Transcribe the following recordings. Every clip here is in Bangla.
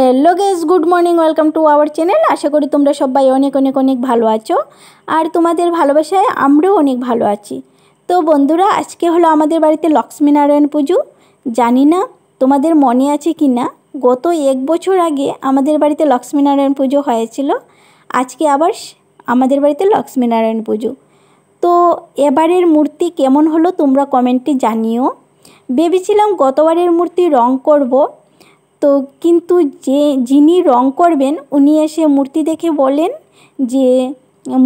Hello guys, good morning, welcome to our channel. आशा करी তোমরা সবাই অনেক অনেক অনেক ভালো আছো আর তোমাদের ভালোবাসায় আমরাও অনেক ভালো আছি। তো বন্ধুরা, আজকে হলো আমাদের বাড়িতে লক্ষ্মীনারায়ণ পুজো। জানি না তোমাদের মনে আছে কি না, গত এক বছর আগে আমাদের বাড়িতে লক্ষ্মীনারায়ণ পুজো হয়েছিল। আজকে আবার আমাদের বাড়িতে লক্ষ্মীনারায়ণ পুজো। তো এবারের মূর্তি কেমন হলো তোমরা কমেন্টে জানিও। ভেবেছিলাম গতবারের মূর্তি রং করব, তো কিন্তু যিনি রং করবেন উনি এসে মূর্তি দেখে বলেন যে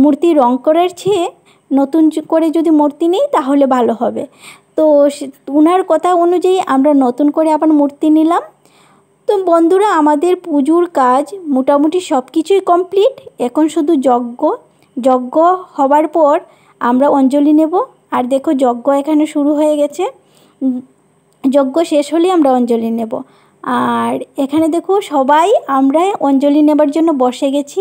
মূর্তি রং করার চেয়ে নতুন করে যদি মূর্তি নেই তাহলে ভালো হবে। তো ওনার কথা অনুযায়ী আমরা নতুন করে আবার মূর্তি নিলাম। তো বন্ধুরা, আমাদের পুজোর কাজ মোটামুটি সব কিছুই কমপ্লিট। এখন শুধু যজ্ঞ হবার পর আমরা অঞ্জলি নেব। আর দেখো, যজ্ঞ এখানে শুরু হয়ে গেছে। যজ্ঞ শেষ হলে আমরা অঞ্জলি নেব। আর এখানে দেখো, সবাই আমরা অঞ্জলি নেবার জন্য বসে গেছি।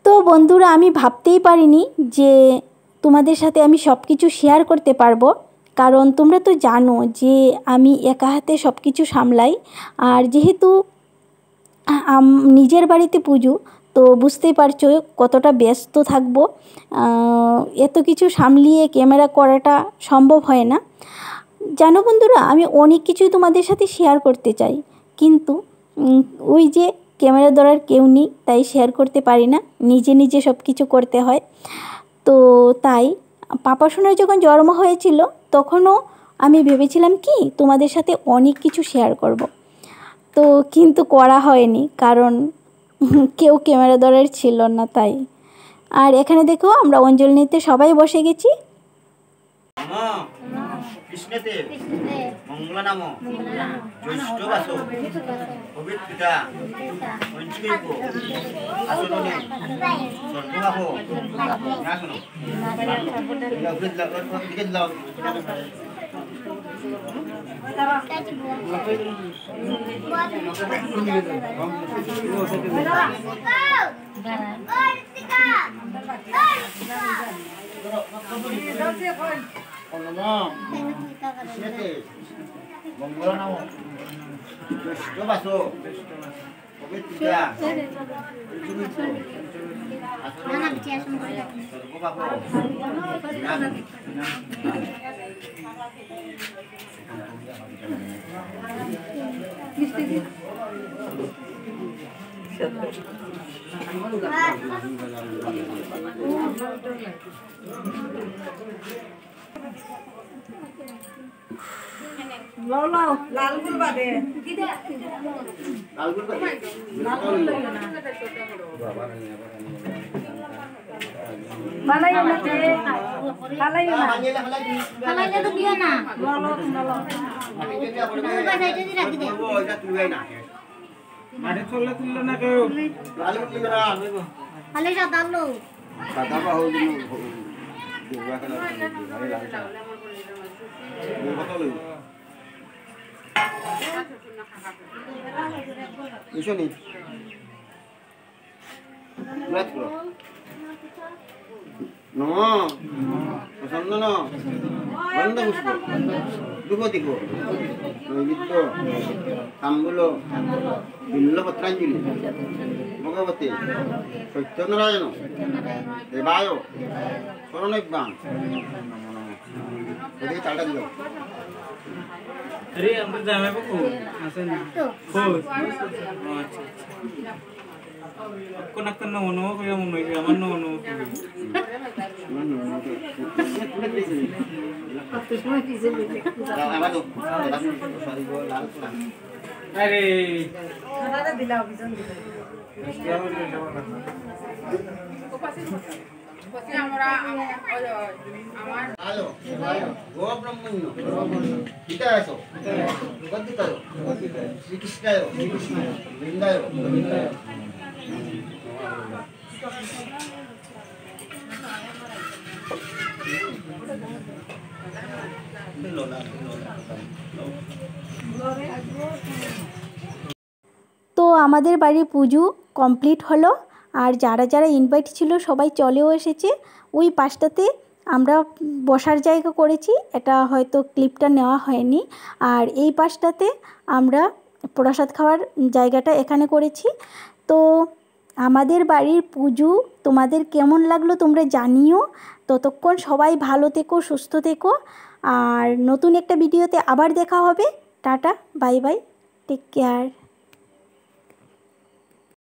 তো বন্ধুরা, আমি ভাবতেই পারিনি যে তোমাদের সাথে আমি সব কিছু শেয়ার করতে পারবো, কারণ তোমরা তো জানো যে আমি একা হাতে সব কিছু সামলাই। আর যেহেতু নিজের বাড়িতে পুজো, তো বুঝতেই পারছো কতটা ব্যস্ত থাকবো। এত কিছু সামলিয়ে ক্যামেরা করাটা সম্ভব হয় না। জানো বন্ধুরা, আমি অনেক কিছুই তোমাদের সাথে শেয়ার করতে চাই, কিন্তু ওই যে ক্যামেরা ধরার কেউ নেই, তাই শেয়ার করতে পারি না। নিজে নিজে সব কিছু করতে হয়। তো তাই পাপা সোনার যখন জন্ম হয়েছিল তখনও আমি ভেবেছিলাম কি তোমাদের সাথে অনেক কিছু শেয়ার করব, তো কিন্তু করা হয়নি, কারণ কেউ ক্যামেরা ধরার ছিল না তাই। আর এখানে দেখো, আমরা অঞ্জলি নিতে সবাই বসে গেছি। কৃষ্ণতে মঙ্গল নাম জ্যৈষ্ঠ বাস পবিত্রিতা পঞ্চমীপ আসনে সর্বভাব রাখনো কৃষ্ণতে মঙ্গল নাম জ্যৈষ্ঠ বাস পবিত্রিতা সর্বভাব লাল গুল বাদে বানাইও না তে খালাইও না খালাইলে তো দিও না বলো বাসাইতে দি রাখি দে ওইটা তুই না মাঠে চলে তুললে না কেউ লাল গুল না খালি সাদা লো সাদা বাহু দিন দেওয়া খেলা আরে লাল সাদা কত লই ইসনি রাত করো ন পছন্দ ন বন্ধ পুষ্প দুপতি গো নৈবিদ্য তাম্বুল বিল্ল পত্রাঞ্জলি ভগবতী সত্যনারায়ণ দেবায় শরণৈবাং ওদিকে চালটা দিল। अरे हम तो जामे को असं ना हो अच्छा को नक्ता न होनो को या मनो या मनो होनो अरे खाना दिला अभिजन क्या बोले পতি আমরা আমার আলো গো ব্রহ্মণ্য হিতায়সো গদ্দিতায় শ্রীকৃষ্ণায় বৃন্দায় তো আমাদের বাড়ির পুজো কমপ্লিট হলো। আর যারা যারা ইনভাইট ছিল সবাই চলেও এসেছে। ওই পাশটাতে আমরা বসার জায়গা করেছি, এটা হয়তো ক্লিপটা নেওয়া হয়নি। আর এই পাশটাতে আমরা প্রসাদ খাওয়ার জায়গাটা এখানে করেছি। তো আমাদের বাড়ির পুজো তোমাদের কেমন লাগলো তোমরা জানিও। ততক্ষণ সবাই ভালো থেকো, সুস্থ থেকো, আর নতুন একটা ভিডিওতে আবার দেখা হবে। Tata, bye bye, take care.